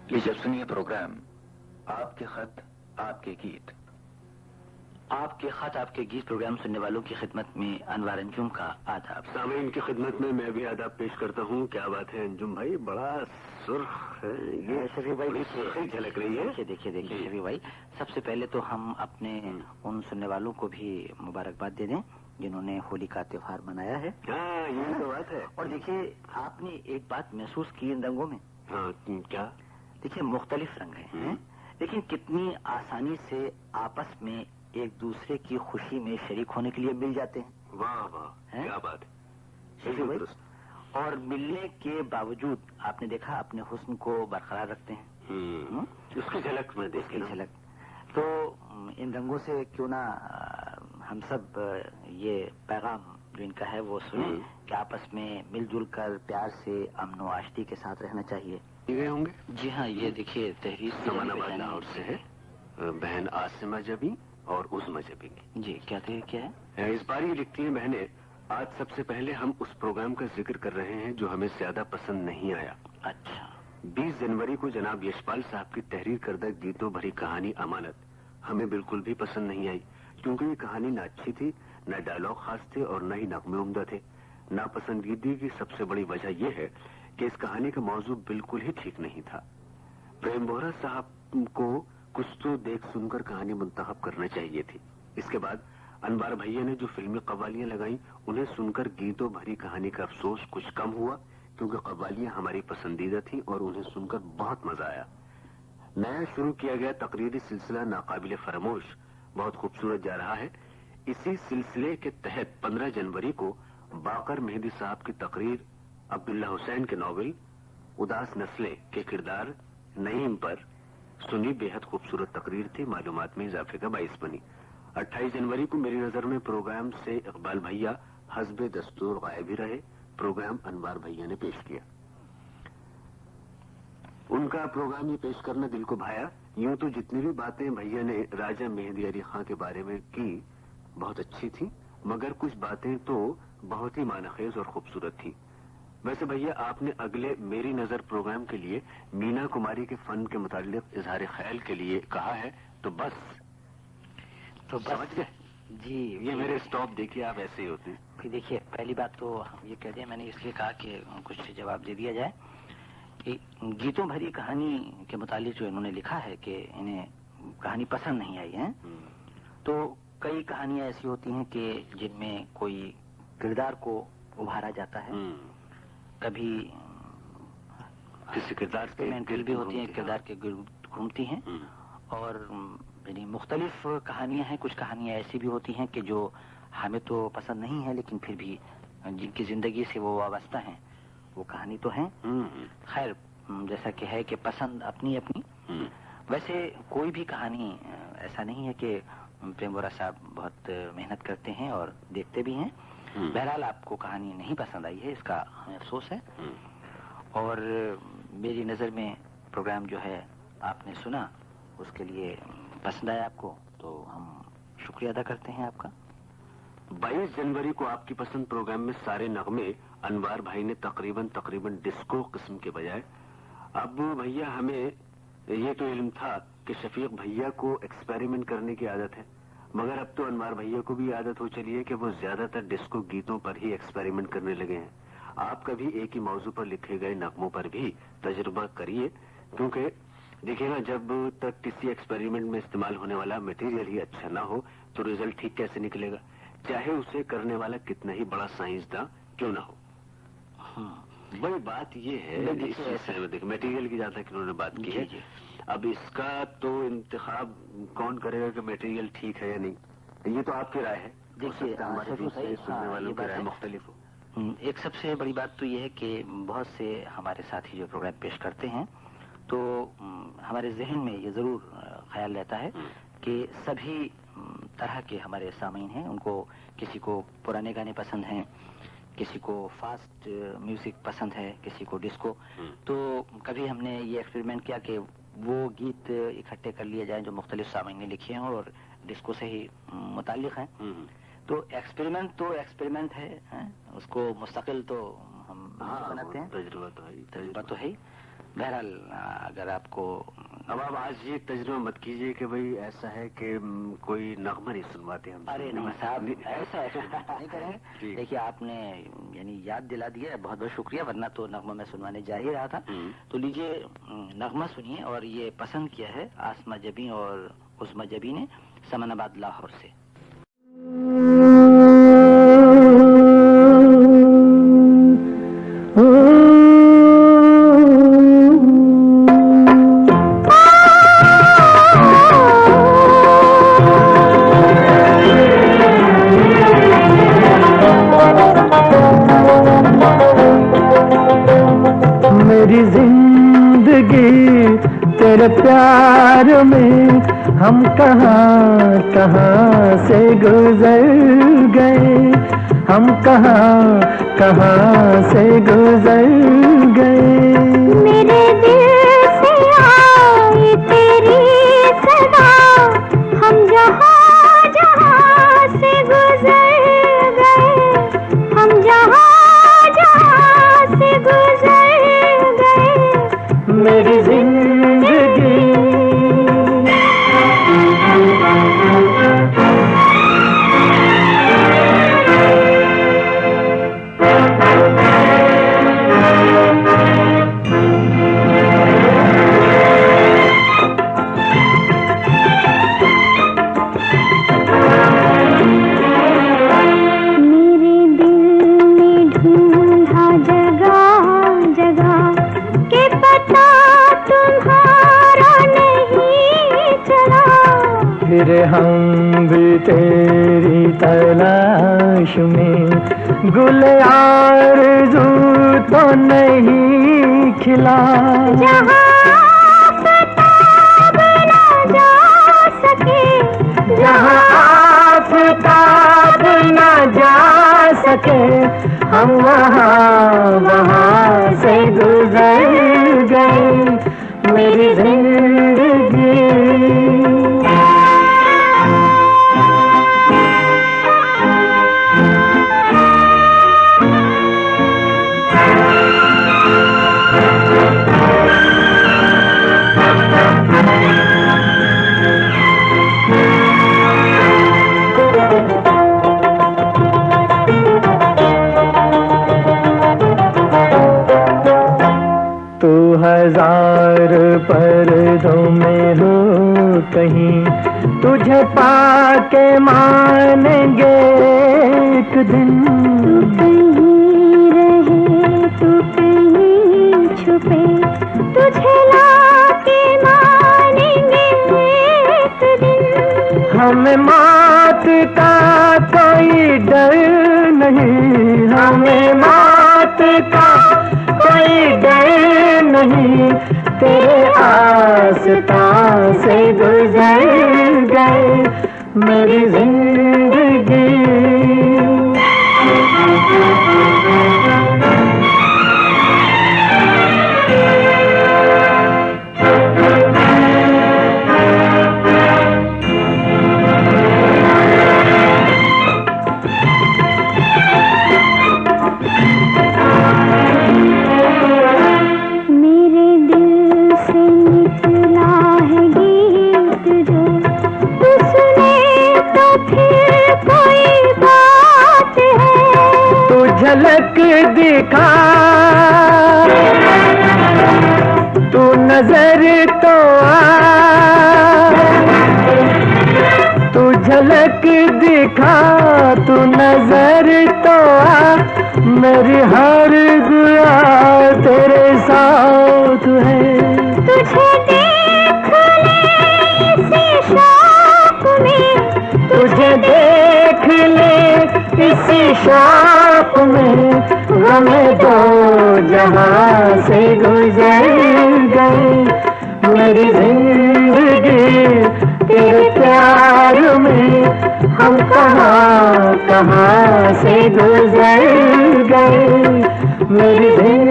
लीजिए सुनिए प्रोग्राम आपके खत आपके गीत। आपके खत आपके गीत प्रोग्राम सुनने वालों की खिदमत में अनवर अंजुम का आदाब। सामीन की खिदमत में मैं भी आदाब पेश करता हूँ। क्या बात है अंजुम भाई, बड़ा सुर्ख है ये शफीक भाई, देखिए झलक रही है। देखिए शफीक भाई, सबसे पहले तो हम अपने उन सुनने वालों को भी मुबारकबाद दे दें जिन्होंने होली का त्योहार मनाया है। हाँ, ये तो बात है। और देखिए, आपने एक बात महसूस की इन रंगों में? हाँ, क्या? देखिए, मुख्तलिफ रंग हैं, लेकिन कितनी आसानी से आपस में एक दूसरे की खुशी में शरीक होने के लिए मिल जाते हैं। वाह वाह, क्या बात है। और मिलने के बावजूद आपने देखा अपने हुस्न को बरकरार रखते हैं। उसकी झलक में देखी झलक। तो इन रंगों से क्यों ना हम सब ये पैगाम जो इनका है वो सुने कि आपस में मिलजुल कर प्यार से अमन व आश्ती के साथ रहना चाहिए। गए होंगे? जी हाँ, ये देखिए तहरीर समानाबाद लाहौर से है बहन आसिमा जबी और उस्मा जबी की। जी, क्या है? इस बार ये लिखती हैं बहनें, आज सबसे पहले हम उस प्रोग्राम का जिक्र कर रहे हैं जो हमें ज्यादा पसंद नहीं आया। अच्छा। 20 जनवरी को जनाब यशपाल साहब की तहरीर करदा गीतों भरी कहानी अमानत हमें बिल्कुल भी पसंद नहीं आई, क्योंकि ये कहानी न अच्छी थी, न डायलॉग खास थे और न ही नगमे उम्दा थे। नापसंदीदगी की सबसे बड़ी वजह यह है कि इस कहानी का मौजू बिल्कुल ही ठीक नहीं था। प्रेम बोहरा साहब को कुछ तो देख सुनकर कहानी मुंतखब करना चाहिए थी। इसके बाद अनवर भैया ने जो फिल्मी कव्वालियां लगाई, उन्हें सुनकर गीतों भरी कहानी का अफसोस कुछ कम हुआ, क्योंकि कव्वालियां हमारी पसंदीदा थी और उन्हें सुनकर बहुत मजा आया। नया शुरू किया गया तकरीरी सिलसिला नाकाबिले फरामोश बहुत खूबसूरत जा रहा है। इसी सिलसिले के तहत 15 जनवरी को बाकर मेहदी साहब की तकरीर अब्दुल्ला हुसैन के नॉवेल उदास नस्लें के किरदार नईम पर सुनी। बेहद खूबसूरत तकरीर थी, मालूमात में इजाफे का बाइस बनी। 28 जनवरी को मेरी नजर में प्रोग्राम से इकबाल भैया हस्बे दस्तूर गायब ही रहे। प्रोग्राम अनवर भैया ने पेश किया। उनका प्रोग्राम ये पेश करना दिल को भाया। यूं तो जितनी भी बातें भैया ने राजा मेहदी अली खां के बारे में की बहुत अच्छी थी, मगर कुछ बातें तो बहुत ही मानखेज और खूबसूरत थी। वैसे भैया, आपने अगले मेरी नजर प्रोग्राम के लिए मीना कुमारी के फन के मुताल्लिक इजहार ख्याल के लिए कहा है, तो बस समझ गए जी। ये मेरे स्टॉप देखिए, आप ऐसे ही होते हैं। फिर देखिए, पहली बात तो ये कह दिया मैंने, इसलिए कहा कि कुछ जवाब दे दिया जाए कि गीतों भरी कहानी के मुतालिक जो इन्होंने लिखा है कि इन्हें कहानी पसंद नहीं आई है, तो कई कहानियां ऐसी होती हैं कि जिनमें कोई किरदार को उभारा जाता है, कभी किसी किरदार के भी होती हैं, किरदार के घूमती हैं, और यानी मुख्तलिफ कहानियां हैं। कुछ कहानियां ऐसी भी होती हैं कि जो हमें तो पसंद नहीं है, लेकिन फिर भी जिनकी जिंदगी से वो वाबस्ता हैं वो कहानी तो है। खैर, जैसा कि है कि पसंद अपनी अपनी। वैसे कोई भी कहानी ऐसा नहीं है कि प्रेम बोहरा साहब बहुत मेहनत करते हैं और देखते भी हैं। बहरहाल आपको कहानी नहीं पसंद आई है, इसका हमें अफसोस है। और मेरी नजर में प्रोग्राम जो है आपने सुना, उसके लिए पसंद आया आपको, तो हम शुक्रिया अदा करते हैं आपका। 22 जनवरी को आपकी पसंद प्रोग्राम में सारे नगमे अनवर भाई ने तकरीबन डिस्को किस्म के बजाय। अब भैया, हमें ये तो इल्म था कि शफीक भैया को एक्सपेरिमेंट करने की आदत है, मगर अब तो अनवर भैया को भी आदत हो चली है कि वो ज्यादातर डिस्को गीतों पर ही एक्सपेरिमेंट करने लगे हैं। आप कभी एक ही मौजू पर लिखे गए नगमों पर भी तजुर्बा करिए, क्योंकि देखिए ना, जब तक किसी एक्सपेरिमेंट में इस्तेमाल होने वाला मटेरियल ही अच्छा ना हो तो रिजल्ट ठीक कैसे निकलेगा, चाहे उसे करने वाला कितना ही बड़ा साइंसदान क्यों ना हो। बड़ी बात ये है, देखिए मटेरियल की ज्यादा उन्होंने बात की है। अब इसका तो इंतखाब कौन करेगा कि मटेरियल ठीक है या नहीं, ये तो आपकी राय है। देखिए, सुनने वालों की राय मुख्तलिफ हो। एक सबसे बड़ी बात तो ये है कि बहुत से हमारे साथी जो प्रोग्राम पेश करते हैं, तो हमारे जहन में ये जरूर ख्याल रहता है कि सभी तरह के हमारे सामीन हैं। उनको किसी को पुराने गाने पसंद हैं, किसी को फास्ट म्यूजिक पसंद है, किसी को डिस्को। तो कभी हमने ये एक्सपेरिमेंट किया कि वो गीत इकट्ठे कर लिए जाएं जो मुख्तलिफ सामीन ने लिखे हैं और डिस्को से ही मुताल्लिक हैं। तो एक्सपेरिमेंट है, उसको मुस्तकिल तो हम बनाते हैं, तजुर्बा तो है। بہرحال اگر آپ کو اب آپ آج یہ تجربہ مت کیجئے کہ بھئی ایسا ہے کہ کوئی نغمہ نہیں سنواتے ہم. ارے نہیں صاحب ایسا نہیں کریں گے. دیکھیے آپ نے یعنی یاد دلا دیا ہے, بہت بہت شکریہ, ورنہ تو نغمہ میں سنوانے جا ہی رہا تھا. تو لیجئے نغمہ سنیے, اور یہ پسند کیا ہے آسما جبی اور عظما جبی نے سمن آباد لاہور سے. میری زندگی تیرے پیار میں ہم کہاں کہاں سے گزر گئے, ہم کہاں کہاں سے گزر گئے. میرے دل سے آئی تیری صدا, ہم جہاں جہاں سے گزر گئے, ہم جہاں جہاں سے گزر گئے. میری زندگی پھر ہم بھی تیری تلاش میں, گل آرزو تو نہیں کھلا. جہاں آفتاب نہ جا سکے, جہاں آفتاب نہ جا سکے, ہم وہاں سے گزر گئے. میری زندگی ہزار پردوں میں ہو کہیں, تجھے پا کے مانیں گے ایک دن. تو کہیں رہے تو کہیں چھپے, تجھے لا کے مانیں گے ایک دن. ہمیں موت کا کوئی ڈر نہیں, ہمیں موت کا کوئی ڈر نہیں, تیرے آستاں سے گزر گئے. میری زندگی جھلک دکھا, تو نظر تو آ, تو جھلک دکھا, تو نظر تو آ. میری ہر دعا تیرے ساتھ ہے. تجھے دیکھ لے اسی شوق میں, تجھے دیکھ لے اسی شوق میں, ہمیں دو جہاں سے گزر گئے. میری زندگی تیرے پیار میں ہم کہاں کہاں سے گزر گئے. میری زندگی